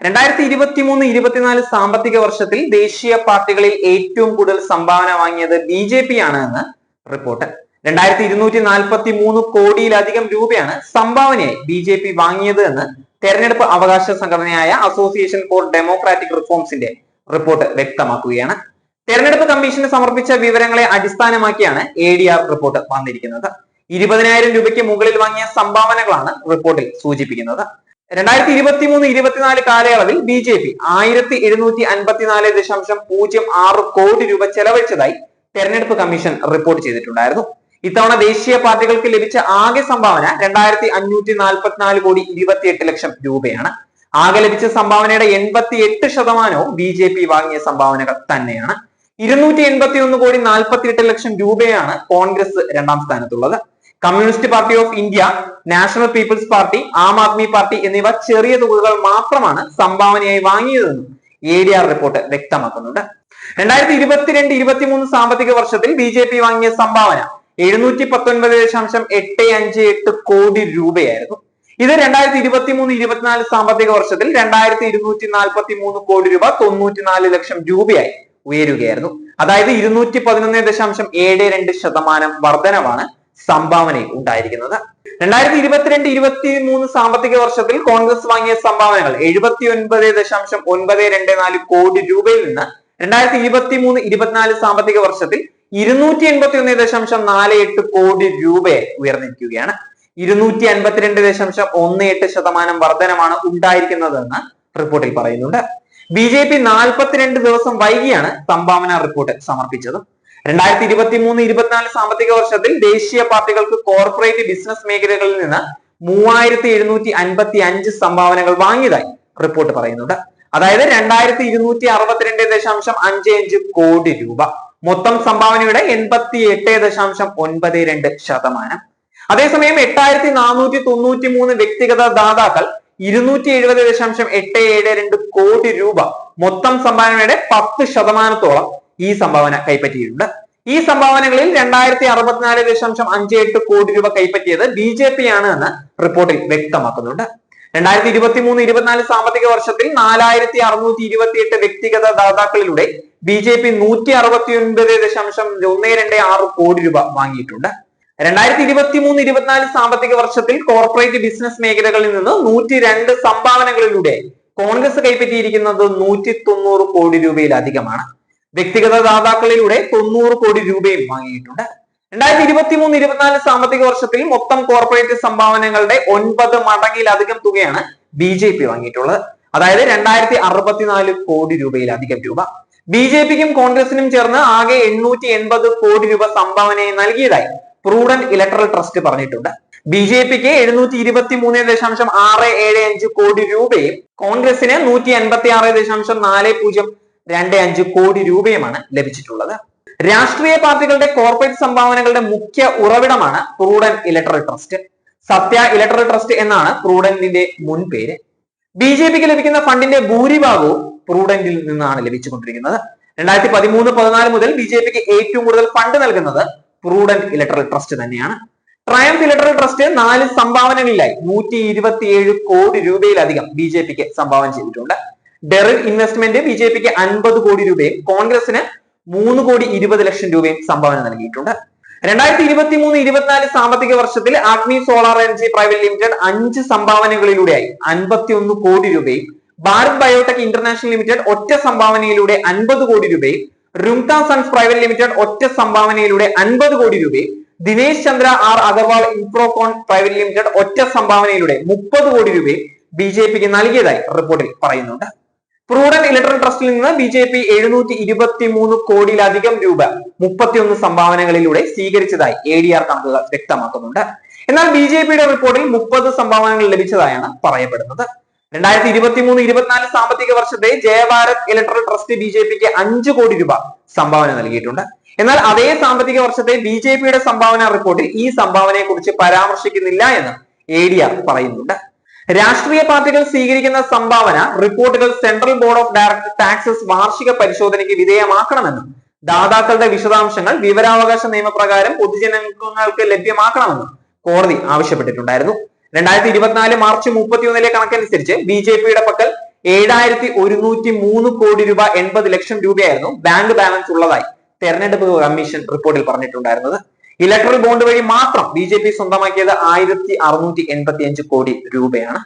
2023-24 സാമ്പത്തിക വർഷത്തിൽ ദേശീയ പാർട്ടികളിൽ ഏറ്റവും കൂടുതൽ സംഭാവന വാങ്ങിയത് BJP ആണ് എന്ന് റിപ്പോർട്ട്. 2243 കോടിയിലധികം രൂപയാണ് സംഭാവനയായി BJP വാങ്ങിയത് എന്ന് തെരഞ്ഞെടുപ്പ് അവകാശ സംഘടനയായ അസോസിയേഷൻ ഫോർ ഡെമോക്രാറ്റിക് റിഫോംസിന്റെ റിപ്പോർട്ട് വ്യക്തമാക്കുകയാണ്. തെരഞ്ഞെടുപ്പ് കമ്മീഷന് സമർപ്പിച്ച വിവരങ്ങളെ അടിസ്ഥാനമാക്കിയാണ് ADR റിപ്പോർട്ട് വന്നിരിക്കുന്നത്. 20,000 രൂപയ്ക്ക് മുകളിൽ വാങ്ങിയ സംഭാവനകളാണ് റിപ്പോർട്ടിൽ സൂചിപ്പിക്കുന്നത്. 2023-24 കാലയളവിൽ BJP 1754.06 കോടി രൂപ ചെലവഴിച്ചതായി തെരഞ്ഞെടുപ്പ് കമ്മീഷൻ റിപ്പോർട്ട് ചെയ്തിട്ടുണ്ടായിരുന്നു. ഇത്തവണ ദേശീയ പാർട്ടികൾക്ക് ലഭിച്ച ആകെ സംഭാവന 2544.28 രൂപയാണ്. ആകെ ലഭിച്ച സംഭാവനയുടെ 88% BJP വാങ്ങിയ സംഭാവനകൾ തന്നെയാണ്. 281.48 രൂപയാണ് കോൺഗ്രസ് രണ്ടാം സ്ഥാനത്തുള്ളത്. Communist Party of India, National People's Party, Aam Aadmi Party എന്നിവ ചെറിയ തുകകൾ മാത്രമാണ് സംഭാവനയായി വാങ്ങിയതെന്നും ADR റിപ്പോർട്ട് വ്യക്തമാക്കുന്നുണ്ട്. 2022-23 സാമ്പത്തിക വർഷത്തിൽ BJP വാങ്ങിയ സംഭാവന 719.858 കോടി രൂപയായിരുന്നു. ഇത് 2023-24 സാമ്പത്തിക വർഷത്തിൽ 2243 കോടി രൂപ 94 ലക്ഷം രൂപയായി ഉയരുകയായിരുന്നു. അതായത് 211.72% വർധനവാണ് സംഭാവനയിൽ ഉണ്ടായിരിക്കുന്നത്. 2022-23 സാമ്പത്തിക വർഷത്തിൽ കോൺഗ്രസ് വാങ്ങിയ സംഭാവനകൾ 79.924 കോടി രൂപയിൽ നിന്ന് 2023-24 സാമ്പത്തിക വർഷത്തിൽ 281.48 കോടി രൂപയായി ഉയർന്നിരിക്കുകയാണ്. 252.18% വർധനമാണ് ഉണ്ടായിരിക്കുന്നതെന്ന് റിപ്പോർട്ടിൽ പറയുന്നുണ്ട്. BJP 42 ദിവസം വൈകിയാണ് സംഭാവന റിപ്പോർട്ട് സമർപ്പിച്ചത്. 2023-24 സാമ്പത്തിക വർഷത്തിൽ ദേശീയ പാർട്ടികൾക്ക് കോർപ്പറേറ്റ് ബിസിനസ് മേഖലകളിൽ നിന്ന് 3755 സംഭാവനകൾ വാങ്ങിയതായി റിപ്പോർട്ട് പറയുന്നുണ്ട്. അതായത് 2262.55 കോടി രൂപ. മൊത്തം സംഭാവനയുടെ 88.92%. അതേസമയം 8493 വ്യക്തിഗത ദാതാക്കൾ 270.872 കോടി രൂപ മൊത്തം സംഭാവനയുടെ 10%-ഓളം ഈ സംഭാവന കൈപ്പറ്റിയിട്ടുണ്ട്. ഈ സംഭാവനകളിൽ 2064.58 കോടി രൂപ കൈപ്പറ്റിയത് BJP ആണ് എന്ന് റിപ്പോർട്ടിൽ വ്യക്തമാക്കുന്നുണ്ട്. 2023-24 സാമ്പത്തിക വർഷത്തിൽ 4628 വ്യക്തിഗത ദാതാക്കളിലൂടെ BJP 169.126 കോടി രൂപ വാങ്ങിയിട്ടുണ്ട്. 2023-24 സാമ്പത്തിക വർഷത്തിൽ കോർപ്പറേറ്റ് ബിസിനസ് മേഖലകളിൽ നിന്ന് 102 സംഭാവനകളിലൂടെ കോൺഗ്രസ് കൈപ്പറ്റിയിരിക്കുന്നത് 190 കോടി രൂപയിലധികമാണ്. വ്യക്തിഗത ദാതാക്കളിലൂടെ 90 കോടി രൂപയും വാങ്ങിയിട്ടുണ്ട്. 2023-24 സാമ്പത്തിക വർഷത്തിൽ മൊത്തം കോർപ്പറേറ്റ് സംഭാവനകളുടെ 9 മടങ്ങിലധികം തുകയാണ് BJP വാങ്ങിയിട്ടുള്ളത്. അതായത് 2064 കോടി രൂപയിലധികം രൂപ. BJPക്കും കോൺഗ്രസിനും ചേർന്ന് ആകെ 880 കോടി രൂപ സംഭാവനയായി നൽകിയതായി പ്രൂഡന്റ് ഇലക്ടറൽ ട്രസ്റ്റ് പറഞ്ഞിട്ടുണ്ട്. BJPക്ക് 723.675 കോടി രൂപയും കോൺഗ്രസിന് 186.4025 കോടി രൂപയുമാണ് ലഭിച്ചിട്ടുള്ളത്. രാഷ്ട്രീയ പാർട്ടികളുടെ കോർപ്പറേറ്റ് സംഭാവനകളുടെ മുഖ്യ ഉറവിടമാണ് പ്രൂഡന്റ് ഇലക്ടറൽ ട്രസ്റ്റ്. സത്യ ഇലക്ടറൽ ട്രസ്റ്റ് എന്നാണ് പ്രൂഡന്റിന്റെ മുൻ പേര്. BJPക്ക് ലഭിക്കുന്ന ഫണ്ടിന്റെ ഭൂരിഭാഗവും പ്രൂഡന്റിൽ നിന്നാണ് ലഭിച്ചുകൊണ്ടിരിക്കുന്നത്. 2013-14 മുതൽ BJPക്ക് ഏറ്റവും കൂടുതൽ ഫണ്ട് നൽകുന്നത് പ്രൂഡന്റ് ഇലക്ടറൽ ട്രസ്റ്റ് തന്നെയാണ്. ട്രയംഫ് ഇലക്ടറൽ ട്രസ്റ്റ് 4 സംഭാവനകളിലായി 127 കോടി രൂപയിലധികം BJPക്ക് സംഭാവന ചെയ്തിട്ടുണ്ട്. ഡെറിൽ ഇൻവെസ്റ്റ്മെന്റ് BJPക്ക് 50 കോടി രൂപയും കോൺഗ്രസിന് 3,20,00,000 രൂപയും സംഭാവന നൽകിയിട്ടുണ്ട്. 2023-24 സാമ്പത്തിക വർഷത്തിൽ ആഗ്നി സോളാർ എനർജി പ്രൈവറ്റ് ലിമിറ്റഡ് 5 സംഭാവനകളിലൂടെയായി 51 കോടി രൂപയും ഭാരത് ബയോടെക് ഇന്റർനാഷണൽ ലിമിറ്റഡ് ഒറ്റ സംഭാവനയിലൂടെ 50 കോടി രൂപയും റുങ്ക സൺസ് പ്രൈവറ്റ് ലിമിറ്റഡ് ഒറ്റ സംഭാവനയിലൂടെ 50 കോടി രൂപയും Dinesh Chandra R Agarwal Infrocon private limited ഒറ്റ സംഭാവനയിലൂടെ 30 കോടി രൂപയും BJPക്ക് നൽകിയതായി റിപ്പോർട്ടിൽ പറയുന്നുണ്ട്. പ്രൂഡന്റ് ഇലക്ടറൽ ട്രസ്റ്റിൽ നിന്ന് BJP 723 കോടിയിലധികം രൂപ 31 സംഭാവനകളിലൂടെ സ്വീകരിച്ചതായി ADR കണക്കുകൾ വ്യക്തമാക്കുന്നുണ്ട്. എന്നാൽ BJPയുടെ റിപ്പോർട്ടിൽ 30 സംഭാവനകൾ ലഭിച്ചതായാണ് പറയപ്പെടുന്നത്. 2023-24 സാമ്പത്തിക വർഷത്തെ ജയഭാരത് ഇലക്ടറൽ ട്രസ്റ്റ് BJPക്ക് 5 കോടി രൂപ സംഭാവന നൽകിയിട്ടുണ്ട്. എന്നാൽ അതേ സാമ്പത്തിക വർഷത്തെ BJPയുടെ സംഭാവന റിപ്പോർട്ടിൽ ഈ സംഭാവനയെ കുറിച്ച് പരാമർശിക്കുന്നില്ല എന്ന് ADR പറയുന്നുണ്ട്. രാഷ്ട്രീയ പാർട്ടികൾ സ്വീകരിക്കുന്ന സംഭാവന റിപ്പോർട്ടുകൾ central board of director taxes വാർഷിക പരിശോധനയ്ക്ക് വിധേയമാക്കണമെന്നും ദാതാക്കളുടെ വിശദാംശങ്ങൾ വിവരാവകാശ നിയമപ്രകാരം പൊതുജനങ്ങൾക്ക് ലഭ്യമാക്കണമെന്നും കോടതി ആവശ്യപ്പെട്ടിട്ടുണ്ടായിരുന്നു. 2024 മാർച്ച് 31 കണക്കനുസരിച്ച് BJPയുടെ പക്കൽ 7103 കോടി രൂപ 80 ലക്ഷം രൂപയായിരുന്നു ബാങ്ക് ബാലൻസ് ഉള്ളതായി തെരഞ്ഞെടുപ്പ് കമ്മീഷൻ റിപ്പോർട്ടിൽ പറഞ്ഞിട്ടുണ്ടായിരുന്നത്. ഇലക്ട്രൽ ബോണ്ട് വഴി മാത്രം ബി ജെ പി സ്വന്തമാക്കിയത് 1685 കോടി രൂപയാണ്.